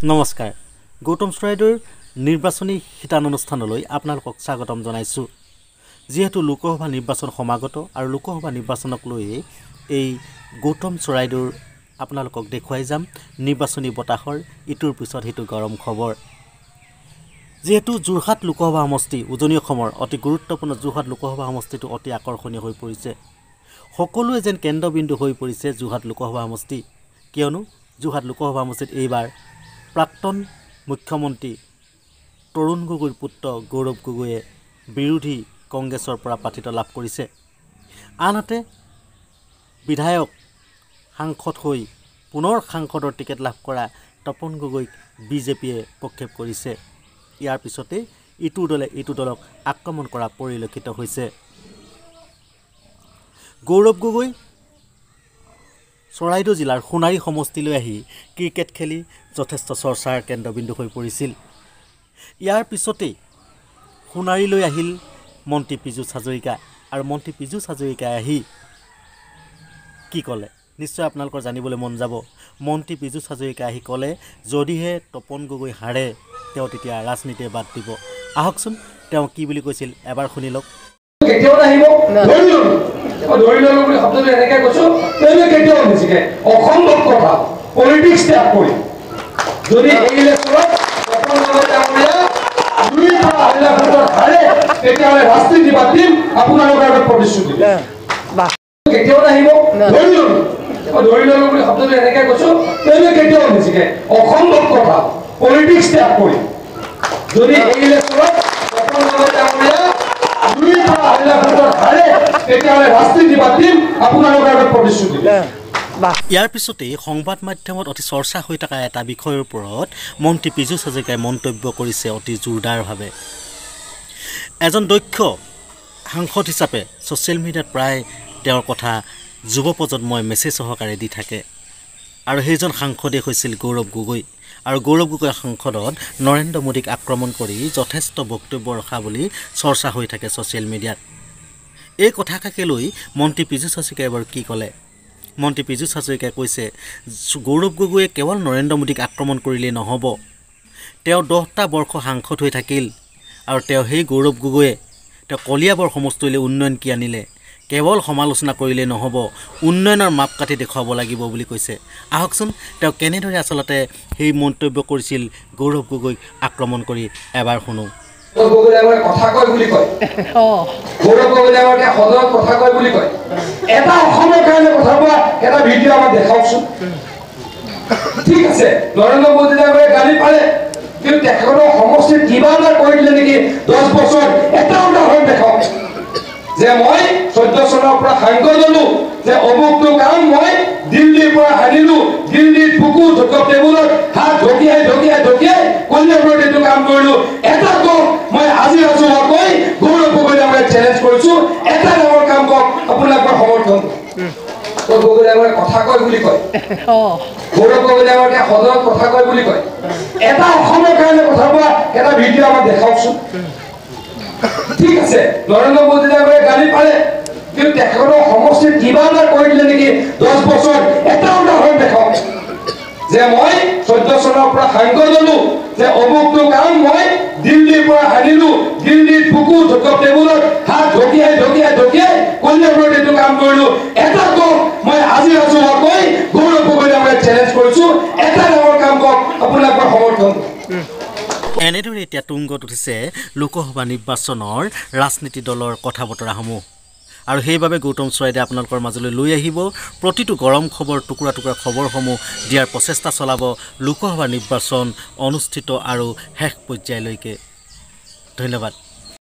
নমস্কাৰ গৌতম চৰাইদেউৰ নিৰ্বাচনী শিতানুষ্ঠানলৈ আপোনালোকক স্বাগতম জনাইছোঁ যেহেতু লোকসভা নিৰ্বাচন সমাগত আৰু লোকসভা নিৰ্বাচনক লৈ এই গৌতম চৰাইদেউৰ আপোনালোকক দেখুৱাই যাম নিৰ্বাচনী বতাহৰ ইটোৰ পিছত হিটো গৰম খবৰ যেহেতু যোৰহাট লোকসভা সমষ্টি উজনি অসমৰ অতি গুৰুত্বপূৰ্ণ যোৰহাট লোকসভা সমষ্টিটো অতি আকৰ্ষণীয় হৈ পৰিছে সকলোৱে যেন কেন্দ্ৰবিন্দু হৈ পৰিছে যোৰহাট লোকসভা সমষ্টি কিয়নো যোৰহাট লোকসভা সমষ্টিত এইবাৰ প্ৰাক্তন মুখ্যমন্ত্ৰী তৰুণ গগৈৰ পুত্ৰ গৌৰৱ গগৈয়ে বিৰোধী কংগ্ৰেছৰ পৰা প্ৰাৰ্থিত্ব লাভ কৰিছে আনহাতে বিধায়ক সাংসদ হৈ পুনৰ সাংসদৰ টিকেট লাভ কৰা তপন গগৈক বিজেপিয়ে প্ৰক্ষেপ কৰিছে ইয়াৰ পিছতে ইটো দলক আক্ৰমণ কৰা পৰিলক্ষিত হৈছে গৌৰৱ গগৈ চৰাইদেউ জিলাৰ সোণাৰী সমষ্টিলৈ আহি ক্ৰিকেট খেলি যথেষ্ট চৰ্চাৰ কেন্দ্ৰবিন্দু হৈ পৰিছিল ইয়াৰ পিছতে সোণাৰীলৈ আহিল মন্ত্ৰী পীযুষ হাজৰিকা আৰু মন্ত্ৰী পীযুষ হাজৰিকাই আহি কি ক'লে নিশ্চয় আপোনালোকৰ জানিবলৈ মন যাব মন্ত্ৰী পীযুষ হাজৰিকাই আহি ক'লে যদিহে তপন গগৈ হাৰে তেওঁ তেতিয়া ৰাজনীতিয়ে বাদ দিব আহকচোন তেওঁ কি বুলি কৈছিল এবাৰ শুনি লওক কেতিয়াও নাহিব ধৰি ললো বুলি শব্দটো এনেকৈ কৈছোঁ তেওঁলোকে কেতিয়াও নিজিকে অসম্ভৱ কথা পলিটিক্স ত্যাগ কৰি যদি এই ইলেকশ্যনত তপন গগৈ ডাঙৰীয়া দুইটা হাজাৰ ভোটত হাৰে তেতিয়াহ'লে ৰাজনীতি বাদ দিম আপোনালোকৰ আগত প্ৰতিশ্ৰুতি কেতিয়াও নাহিব ধৰি ললো বুলি শব্দটো এনেকৈ কৈছোঁ তেওঁলোকে কেতিয়াও নিজিকে অসম্ভৱ কথা পলিটিক্স ত্যাগ কৰি যদি এই ইলেকশ্যনত তপন গগৈ ডাঙৰীয়া ইয়াৰ পিছতে সংবাদ মাধ্যমত অতি চৰ্চা হৈ থকা এটা বিষয়ৰ ওপৰত মন্ত্ৰী পীযুষ হাজৰিকাই মন্তব্য কৰিছে অতি জোৰদাৰভাৱে এজন দক্ষ সাংসদ হিচাপে ছ'চিয়েল মিডিয়াত প্ৰায় তেওঁৰ কথা যুৱ প্ৰজন্মই মেছেজ সহকাৰে দি থাকে আৰু সেইজন সাংসদেই হৈছিল গৌৰৱ গগৈ আৰু গৌৰৱ গগৈ সাংসদত নৰেন্দ্ৰ মোদীক আক্ৰমণ কৰি যথেষ্ট বক্তব্য ৰখা বুলি চৰ্চা হৈ থাকে ছ'চিয়েল মিডিয়াত এই কথাকে লৈ মন্ত্ৰী পীযুষ হাজৰিকাই বাৰু কি ক'লে মন্ত্ৰী পীযুষ হাজৰিকাই কৈছে গৌৰৱ গগৈয়ে কেৱল নৰেন্দ্ৰ মোদীক আক্ৰমণ কৰিলেই নহ'ব তেওঁ 10টা বৰ্ষ সাংসদ হৈ থাকিল আৰু তেওঁ সেই গৌৰৱ গগৈয়ে তেওঁ কলিয়াবৰ সমষ্টিলৈ উন্নয়ন কি আনিলে কেৱল সমালোচনা কৰিলেই নহ'ব উন্নয়নৰ মাপকাঠি দেখুৱাব লাগিব বুলি কৈছে আহকচোন তেওঁ কেনেদৰে আচলতে সেই মন্তব্য কৰিছিল গৌৰৱ গগৈক আক্ৰমণ কৰি এবাৰ শুনো কথা কয় বুলি কয় গৌৰৱ গগৈ ডাঙৰীয়া সদনত কথা কয় বুলি কয় এটা অসমৰ কাৰণে কথা কোৱা এটা ভিডিঅ' আমাক দেখাওকচোন ঠিক আছে নৰেন্দ্ৰ মোদী ডাঙৰীয়াই গালি পাৰে কিন্তু তেখেতৰ সমষ্টিত কিবা এটা কৰি দিলে নেকি 10 বছৰ এটা উদাহৰণ দেখাওক যে মই 14 চনৰ পৰা সাংসদ হ'লো যে অমুকটো কাম মই দিল্লীৰ পৰা আনিলো দিল্লীত বুকু টেবুলত হাত ঢকিয়াই কল্যাণপুৰত এইটো কাম কৰিলো এটা কওক মই আজি কৈ গৌৰৱ গগৈ ডাঙৰীয়াক চেলেঞ্জ কৰিছোঁ এটা ডাঙৰ কাম কওক আপোনালোকৰ সমৰ্থন গগৈ ডাঙৰীয়াই কথা কয় বুলি কয় গৌৰৱ গগৈ ডাঙৰীয়া সদনত কথা কয় বুলি কয় এটা অসমৰ কাৰণে কথা কোৱা এটা ভিডিঅ' আমাক দেখাওকচোন ঠিক আছে নৰেন্দ্ৰ মোদী ডাঙৰীয়াই গালি পাৰে কিন্তু তেখেতৰ সমষ্টিত কিবা এটা কৰি দিলে নেকি 10 বছৰ এটা উদাহৰণ দেখাওক যে মই 14 চনৰ পৰা সাংসদ হ'লো যে অমুকটো কাম মই দিল্লীৰ পৰা আনিলো দিল্লীত বুকু টেবুলত হাত ঢকিয়াই কল্যাণপুৰত এইটো কাম কৰিলো এটা কওক মই আজি কৈ গৌৰৱ গগৈ ডাঙৰীয়াক চেলেঞ্জ কৰিছোঁ এটা ডাঙৰ কাম কওক আপোনালোকৰ সমৰ্থন এনেদৰে এতিয়া তুংগত উঠিছে লোকসভা নিৰ্বাচনৰ ৰাজনীতি দলৰ কথা বতৰাসমূহ আৰু সেইবাবে গৌতম চৰাইদেৱে আপোনালোকৰ মাজলৈ লৈ আহিব প্ৰতিটো গৰম খবৰ টুকুৰা খবৰসমূহ দিয়াৰ প্ৰচেষ্টা চলাব লোকসভা নিৰ্বাচন অনুষ্ঠিত আৰু শেষ পৰ্যায়লৈকে ধন্যবাদ।